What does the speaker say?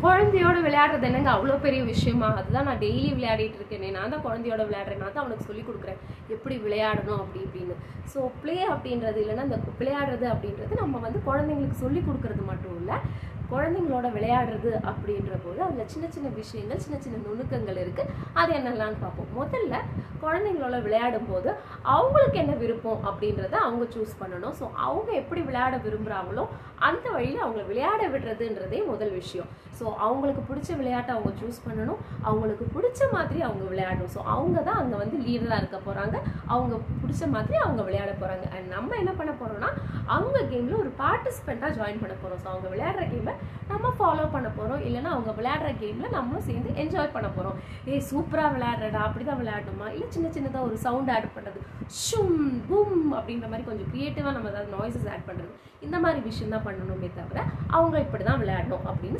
குழந்தையோட விளையாடுறது என்னங்க அவ்வளோ பெரிய விஷயமா? அதுதான் நான் டெய்லி விளையாடிட்டு இருக்கேனே, நான் தான் குழந்தையோட விளையாடுறேன், நான் தான் அவனுக்கு சொல்லிக் கொடுக்குறேன் எப்படி விளையாடணும் அப்படி இப்படின்னு. ஸோ ப்ளே அப்படின்றது இல்லைன்னா இந்த விளையாடுறது அப்படின்றது நம்ம வந்து குழந்தைங்களுக்கு சொல்லி கொடுக்கறது மட்டும் இல்லை, குழந்தைங்களோட விளையாடுறது அப்படின்ற போது அதில் சின்ன சின்ன விஷயங்கள், சின்ன சின்ன நுணுக்கங்கள் இருக்குது. அது என்னெல்லாம்னு பார்ப்போம். முதல்ல குழந்தைங்களோட விளையாடும் போது அவங்களுக்கு என்ன விருப்பம் அப்படின்றத அவங்க சூஸ் பண்ணணும். ஸோ அவங்க எப்படி விளையாட விரும்புகிறாங்களோ அந்த வழியில் அவங்கள விளையாட விடுறதுன்றதே முதல் விஷயம். ஸோ அவங்களுக்கு பிடிச்ச விளையாட்டை அவங்க சூஸ் பண்ணணும், அவங்களுக்கு பிடிச்ச மாதிரி அவங்க விளையாடணும். ஸோ அவங்க தான் அங்கே வந்து லீடராக இருக்க போகிறாங்க, அவங்க பிடிச்ச மாதிரி அவங்க விளையாட போகிறாங்க. அண்ட் நம்ம என்ன பண்ண போகிறோம்னா அவங்க கேமில் ஒரு பார்ட்டிசிபெண்ட்டாக ஜாயின் பண்ண போகிறோம். ஸோ அவங்க விளையாடுற கேமை நம்ம ஃபாலோ பண்ண போகிறோம், இல்லைன்னா அவங்க விளையாடுற கேமில் நம்மளும் சேர்ந்து என்ஜாய் பண்ண போகிறோம். சூப்பராக விளையாடுறடா, அப்படி தான் விளையாடணுமா, இல்லை சின்ன சின்னதாக ஒரு சவுண்ட் ஆட் பண்ணுறது, ஷும் பூம் அப்படின்ற மாதிரி கொஞ்சம் க்ரியேட்டிவாக நம்ம ஏதாவது நாய்ஸஸ் ஆட் பண்ணுறது, இந்த மாதிரி விஷயம் தான் பண்ணணுமே தவிர அவங்க இப்படி தான் விளையாடணும் அப்படின்னு